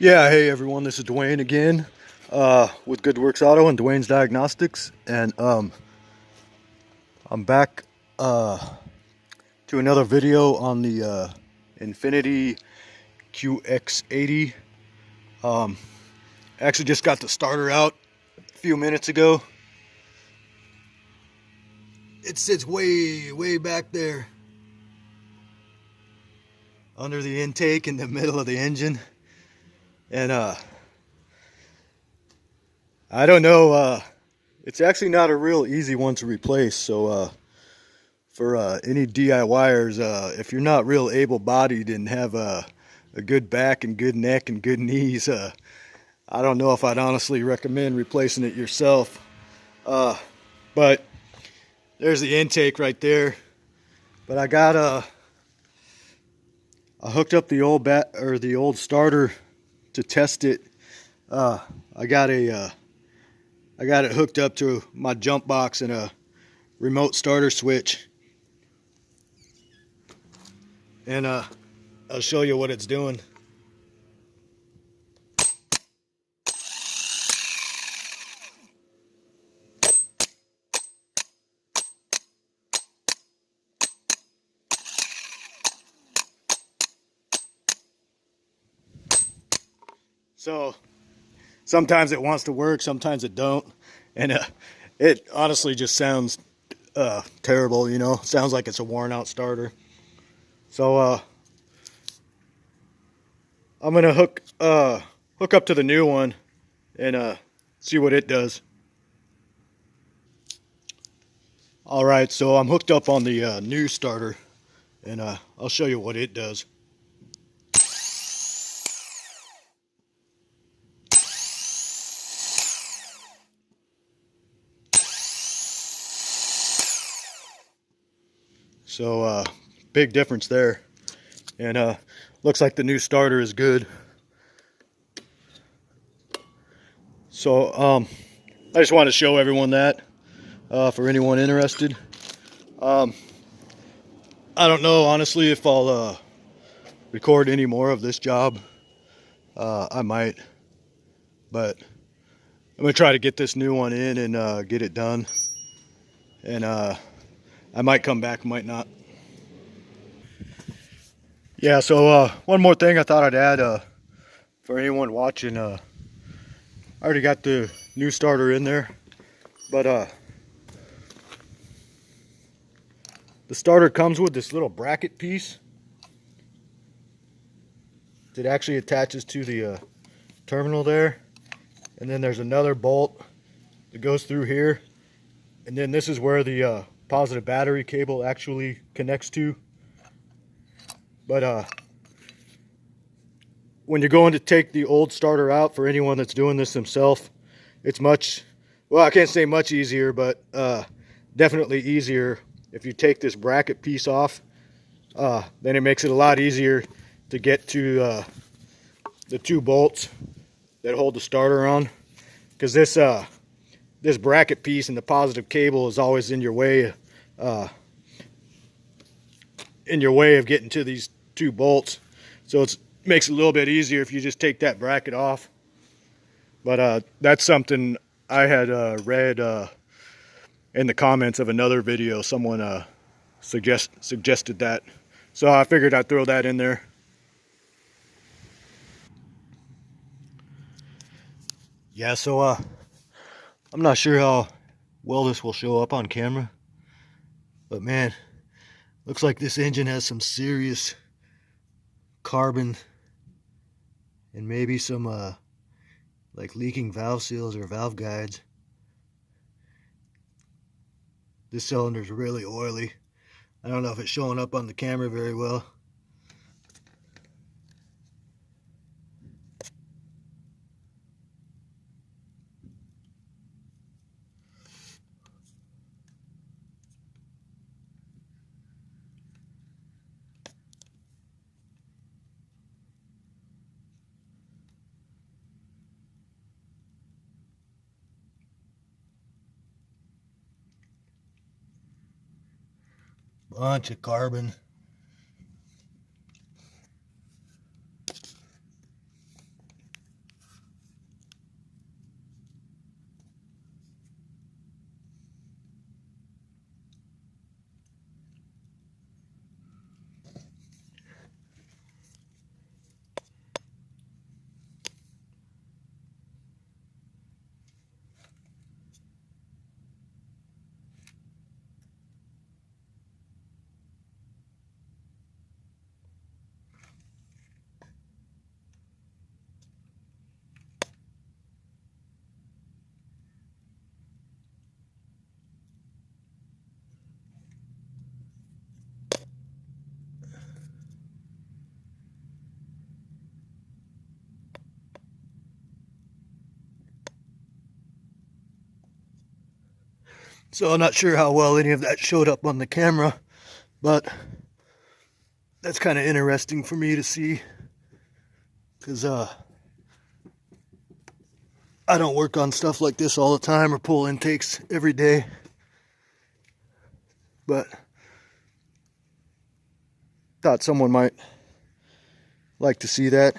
Yeah, hey everyone, this is Dwayne again with Good Works Auto and Dwayne's Diagnostics, and I'm back to another video on the Infinity QX80. Actually just got the starter out a few minutes ago. It sits way back there under the intake in the middle of the engine, and I don't know, it's actually not a real easy one to replace, so for any DIYers, if you're not real able-bodied and have a good back and good neck and good knees, I don't know if I'd honestly recommend replacing it yourself. But there's the intake right there. But I hooked up the old starter to test it. I got it hooked up to my jump box and a remote starter switch. And I'll show you what it's doing. So sometimes it wants to work, sometimes it don't, and it honestly just sounds terrible. You know, sounds like it's a worn out starter. So I'm gonna hook up to the new one and see what it does. All right, so I'm hooked up on the new starter, and I'll show you what it does. So big difference there, and looks like the new starter is good. So I just wanted to show everyone that for anyone interested. I don't know honestly if I'll record any more of this job. I might, but I'm gonna try to get this new one in and get it done, and I might come back, might not. Yeah, so one more thing I thought I'd add for anyone watching. I already got the new starter in there, but the starter comes with this little bracket piece that actually attaches to the terminal there, and then there's another bolt that goes through here, and then this is where the positive battery cable actually connects to. But when you're going to take the old starter out, for anyone that's doing this themselves, it's well, I can't say much easier, but definitely easier if you take this bracket piece off. Then it makes it a lot easier to get to the two bolts that hold the starter on, because this bracket piece and the positive cable is always in your way of getting to these two bolts. So it makes it a little bit easier if you just take that bracket off. But that's something I had read in the comments of another video. Someone suggested that, so I figured I'd throw that in there. Yeah, so I'm not sure how well this will show up on camera, but man, looks like this engine has some serious carbon and maybe some like leaking valve seals or valve guides. This cylinder's really oily. I don't know if it's showing up on the camera very well. Bunch of carbon. So I'm not sure how well any of that showed up on the camera, but that's kind of interesting for me to see, because I don't work on stuff like this all the time or pull intakes every day, but thought someone might like to see that.